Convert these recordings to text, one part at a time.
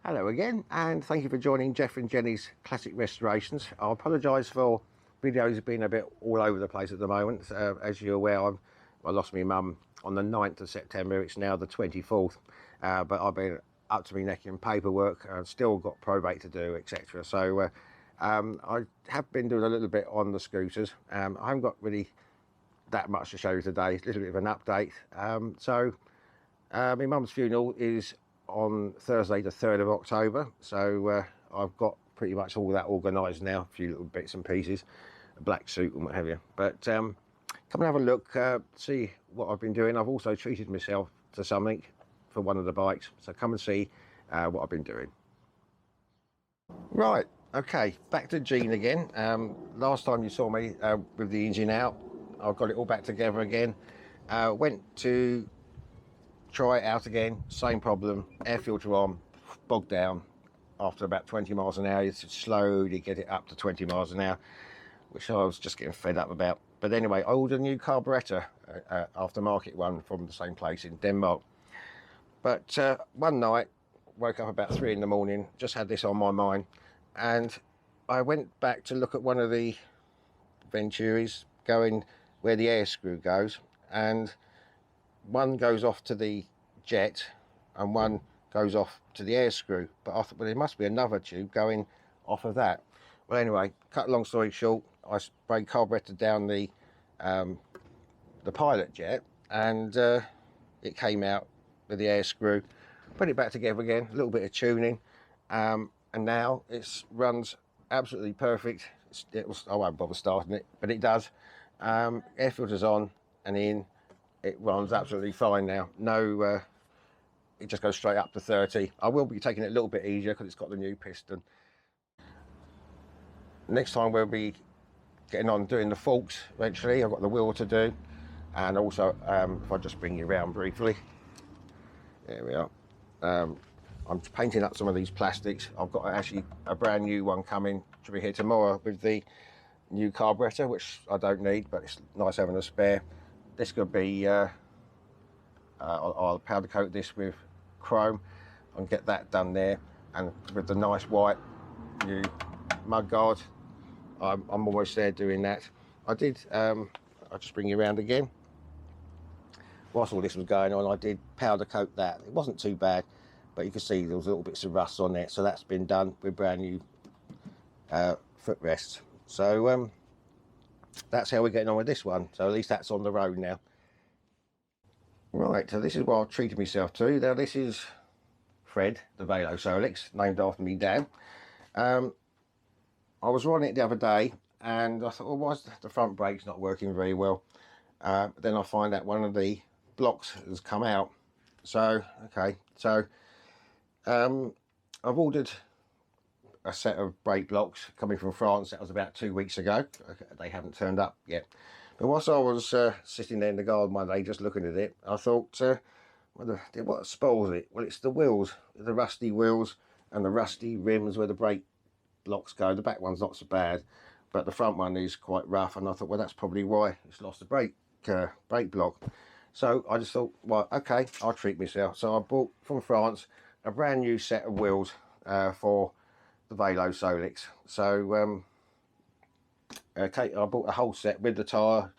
Hello again, and thank you for joining Jeff and Jenny's Classic Restorations. I apologise for videos being a bit all over the place at the moment. As you're aware, I lost my mum on the 9th of September. It's now the 24th, but I've been up to my neck in paperwork. I've still got probate to do, etc. So I have been doing a little bit on the scooters. I haven't got really that much to show you today. It's a little bit of an update. My mum's funeral is on Thursday the 3rd of October, so I've got pretty much all that organised now, a few little bits and pieces, a black suit and what have you. But come and have a look, see what I've been doing. I've also treated myself to something for one of the bikes, so come and see what I've been doing. Right, okay, back to Jean again. Last time you saw me with the engine out, I've got it all back together again. Went to try it out again, same problem, air filter on, bogged down. After about 20 miles an hour, you slowly get it up to 20 miles an hour, which I was just getting fed up about. But anyway, I ordered a new carburettor, aftermarket one from the same place in Denmark. But one night, woke up about 3 in the morning, just had this on my mind, and I went back to look at one of the Venturis going where the air screw goes, and one goes off to the jet and one goes off to the air screw. But I thought, well, there must be another tube going off of that. Well, anyway, cut a long story short, I sprayed carburettor down the pilot jet, and it came out with the air screw. Put it back together again, a little bit of tuning, and now it runs absolutely perfect. I won't bother starting it, but it does. Air filter's on and in. It runs absolutely fine now. No, it just goes straight up to 30. I will be taking it a little bit easier because it's got the new piston. Next time we'll be getting on doing the forks eventually. I've got the wheel to do, and also if I just bring you around briefly, there we are. I'm painting up some of these plastics. I've got actually a brand new one coming to be here tomorrow with the new carburettor, which I don't need, but it's nice having a spare. This could be, I'll powder coat this with chrome and get that done there, and with the nice white new mud guard, I'm almost there doing that. I'll just bring you around again. Whilst all this was going on, I did powder coat that. It wasn't too bad, but you can see there was little bits of rust on there, so that's been done with brand new footrests. So that's how we're getting on with this one. So at least that's on the road now. Right, so this is what I've treated myself to. Now this is Fred, the Velosolex, named after me dad. I was riding it the other day, and I thought, well, why is the front brake's not working very well? Then I find out one of the blocks has come out. So, okay, so I've ordered a set of brake blocks coming from France. That was about 2 weeks ago. They haven't turned up yet. But whilst I was sitting there in the garden one day just looking at it, I thought, what spoils it? Well, it's the wheels, the rusty wheels and the rusty rims where the brake blocks go. The back one's not so bad, but the front one is quite rough, and I thought, well, that's probably why it's lost the brake block. So I just thought, well, okay, I'll treat myself. So I bought from France a brand new set of wheels for the Velosolex. So okay, I bought a whole set with the tyre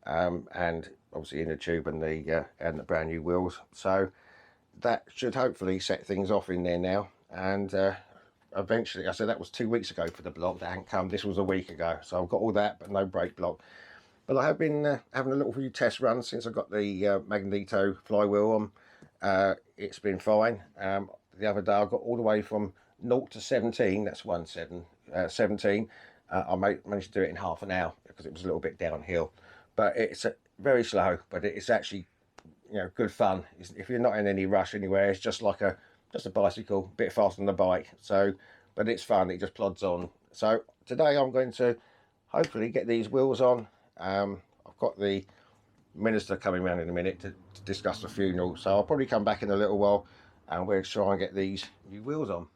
and obviously in the tube and the brand new wheels. So that should hopefully set things off in there now. And eventually, I said that was 2 weeks ago for the block. That hadn't come. This was a week ago. So I've got all that, but no brake block. But I have been having a little few test runs since I got the Magneto flywheel on. It's been fine. The other day I got all the way from 0 to 17. That's 17. I managed to do it in half an hour because it was a little bit downhill. But it's very slow, but it's actually, you know, good fun. If you're not in any rush anywhere, it's just like a bicycle, a bit faster than a bike. So, but it's fun. It just plods on. So today I'm going to hopefully get these wheels on. I've got the minister coming around in a minute to discuss the funeral, so I'll probably come back in a little while and we'll try and get these new wheels on.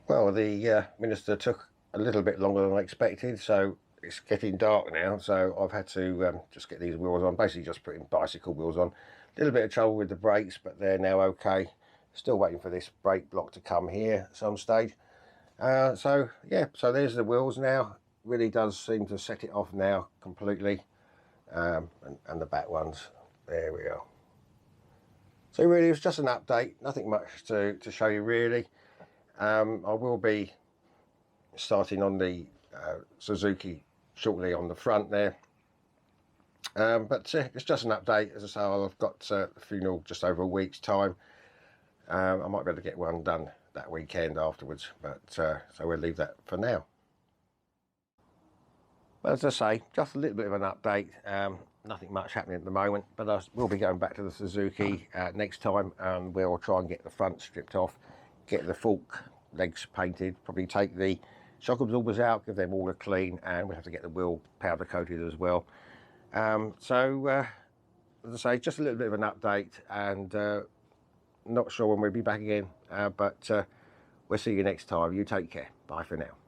Well, the minister took a little bit longer than I expected, so it's getting dark now, so I've had to just get these wheels on, basically just putting bicycle wheels on. A little bit of trouble with the brakes, but they're now okay. Still waiting for this brake block to come here at some stage. So yeah, so there's the wheels now. Really does seem to set it off now completely. And the back ones, there we are. So really it's just an update, nothing much to show you really. I will be starting on the Suzuki shortly on the front there. But it's just an update. As I say, I've got the funeral just over a week's time. I might be able to get one done that weekend afterwards, but so we'll leave that for now. But as I say, just a little bit of an update. Nothing much happening at the moment, but I will be going back to the Suzuki next time, and we'll try and get the front stripped off, get the fork legs painted, probably take the shock absorbers out, give them all a clean, and we'll have to get the wheel powder coated as well. So as I say, just a little bit of an update, and not sure when we'll be back again, but we'll see you next time. You take care. Bye for now.